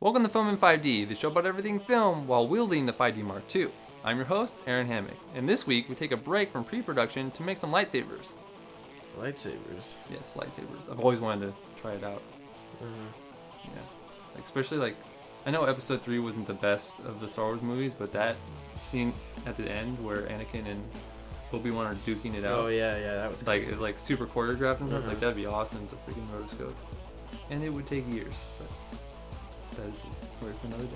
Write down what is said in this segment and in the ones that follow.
Welcome to FilmIn5D, the show about everything film while wielding the 5D Mark II. I'm your host, Aaron Hammock, and this week we take a break from pre-production to make some lightsabers. Lightsabers? Yes, lightsabers. I've always wanted to try it out. Yeah, like, especially like, I know Episode 3 wasn't the best of the Star Wars movies, but that scene at the end where Anakin and Obi-Wan are duking it out. Oh yeah, that was like crazy. like super choreographed and stuff. Like that'd be awesome to freaking rotoscope, and it would take years. But that is a story for another day.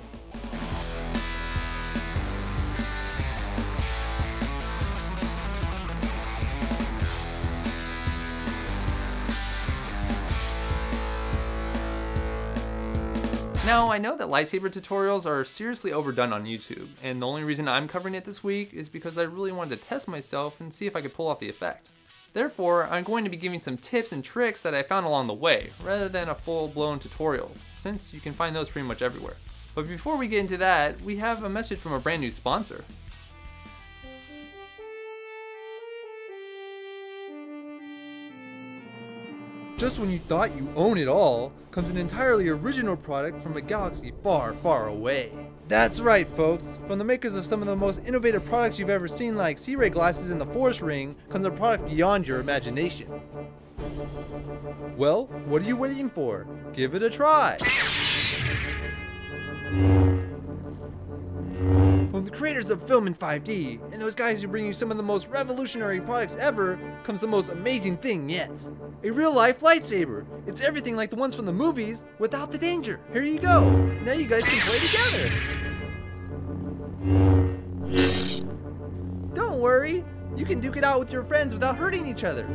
Now, I know that lightsaber tutorials are seriously overdone on YouTube, and the only reason I'm covering it this week is because I really wanted to test myself and see if I could pull off the effect. Therefore, I'm going to be giving some tips and tricks that I found along the way, rather than a full-blown tutorial, since you can find those pretty much everywhere. But before we get into that, we have a message from a brand new sponsor. Just when you thought you own it all, comes an entirely original product from a galaxy far, far away. That's right, folks. From the makers of some of the most innovative products you've ever seen, like Sea-Ray glasses and the Force Ring, comes a product beyond your imagination. Well, what are you waiting for? Give it a try. From the creators of FilmIn5D, and those guys who bring you some of the most revolutionary products ever, comes the most amazing thing yet. A real-life lightsaber. It's everything like the ones from the movies, without the danger. Here you go. Now you guys can play together. Don't worry. You can duke it out with your friends without hurting each other.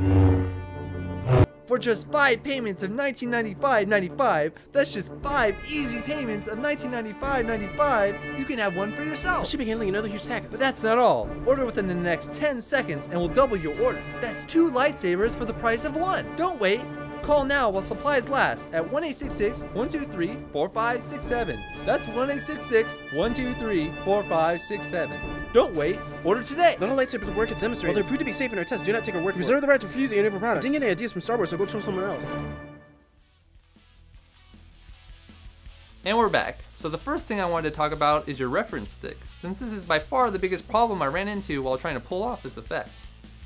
For just 5 payments of $1995.95, that's just 5 easy payments of $1995.95, you can have one for yourself. I should be handling another huge tax. But that's not all. Order within the next 10 seconds and we'll double your order. That's 2 lightsabers for the price of 1. Don't wait. Call now while supplies last at 1-866-123-4567. That's 1-866-123-4567. Don't wait. Order today. Not all lightsabers work as demonstrated. While they're proved to be safe in our tests, do not take our word for it. Reserve the right to refuse any of our products. If you didn't get any ideas from Star Wars, so go show somewhere else. And we're back. So the first thing I wanted to talk about is your reference stick, since this is by far the biggest problem I ran into while trying to pull off this effect.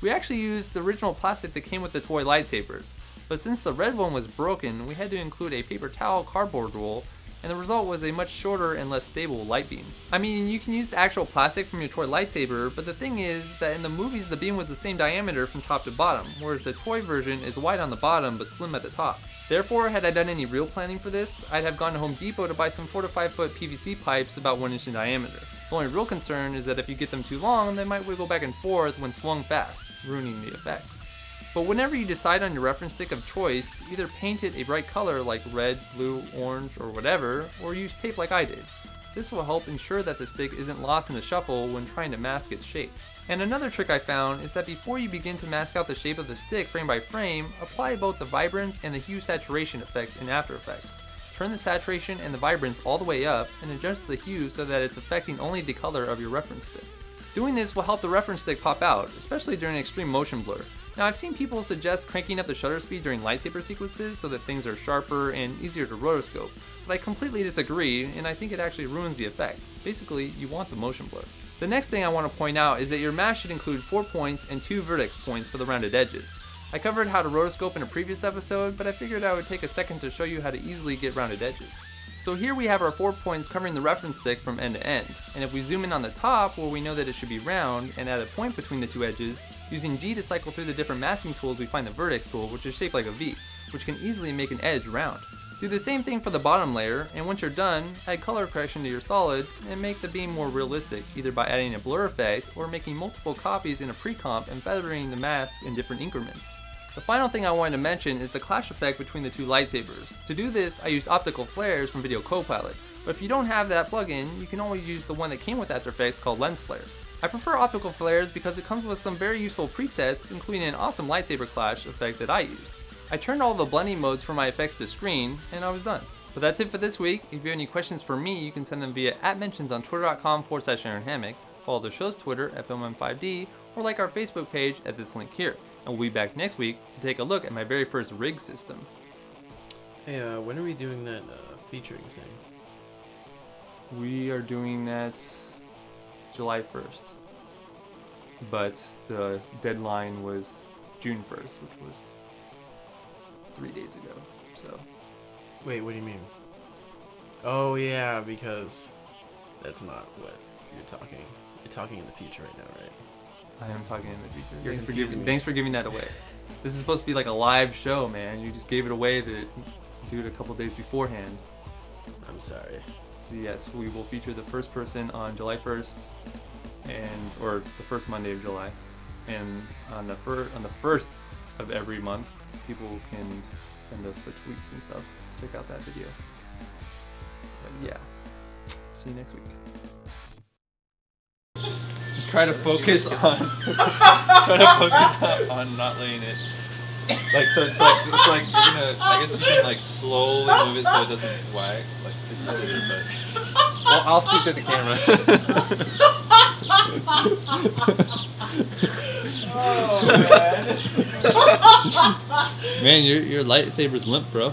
We actually used the original plastic that came with the toy lightsabers, but since the red one was broken, we had to include a paper towel cardboard roll, and the result was a much shorter and less stable light beam. I mean, you can use the actual plastic from your toy lightsaber, but the thing is that in the movies the beam was the same diameter from top to bottom, whereas the toy version is wide on the bottom but slim at the top. Therefore, had I done any real planning for this, I'd have gone to Home Depot to buy some 4 to 5 foot PVC pipes about 1 inch in diameter. The only real concern is that if you get them too long, they might wiggle back and forth when swung fast, ruining the effect. But whenever you decide on your reference stick of choice, either paint it a bright color like red, blue, orange, or whatever, or use tape like I did. This will help ensure that the stick isn't lost in the shuffle when trying to mask its shape. And another trick I found is that before you begin to mask out the shape of the stick frame by frame, apply both the vibrance and the hue saturation effects in After Effects. Turn the saturation and the vibrance all the way up and adjust the hue so that it's affecting only the color of your reference stick. Doing this will help the reference stick pop out, especially during extreme motion blur. Now, I've seen people suggest cranking up the shutter speed during lightsaber sequences so that things are sharper and easier to rotoscope, but I completely disagree, and I think it actually ruins the effect. Basically, you want the motion blur. The next thing I want to point out is that your mask should include 4 points and 2 vertex points for the rounded edges. I covered how to rotoscope in a previous episode, but I figured I would take a second to show you how to easily get rounded edges. So here we have our 4 points covering the reference stick from end to end, and if we zoom in on the top where we know that it should be round and add a point between the 2 edges, using G to cycle through the different masking tools we find the vertex tool, which is shaped like a V, which can easily make an edge round. Do the same thing for the bottom layer, and once you're done, add color correction to your solid and make the beam more realistic, either by adding a blur effect or making multiple copies in a pre-comp and feathering the mask in different increments. The final thing I wanted to mention is the clash effect between the 2 lightsabers. To do this, I used optical flares from Video Copilot, but if you don't have that plugin, you can always use the one that came with After Effects called lens flares. I prefer optical flares because it comes with some very useful presets, including an awesome lightsaber clash effect that I used. I turned all the blending modes for my effects to screen, and I was done. But that's it for this week. If you have any questions for me, you can send them via @mentions on twitter.com/AaronHammock, follow the show's Twitter at FilmIn5D, or like our Facebook page at this link here. And we'll be back next week to take a look at my very first rig system. Hey, when are we doing that featuring thing? We are doing that July 1st. But the deadline was June 1st, which was 3 days ago. So. Wait, what do you mean? Oh yeah, because that's not what you're talking. You're talking in the future right now, right? I am talking in the future. You're confusing me. Thanks for giving that away. This is supposed to be like a live show, man. You just gave it away that do it a couple days beforehand. I'm sorry. So yes, we will feature the first person on July 1st, or the first Monday of July, and on the first of every month, people can send us the tweets and stuff. Check out that video. But yeah, see you next week. Try to focus on on not laying it. Like so, it's like you're gonna. I guess you can like slowly move it so it doesn't wag. Like, but well, I'll see through the camera. Oh man. Man, your lightsaber's limp, bro.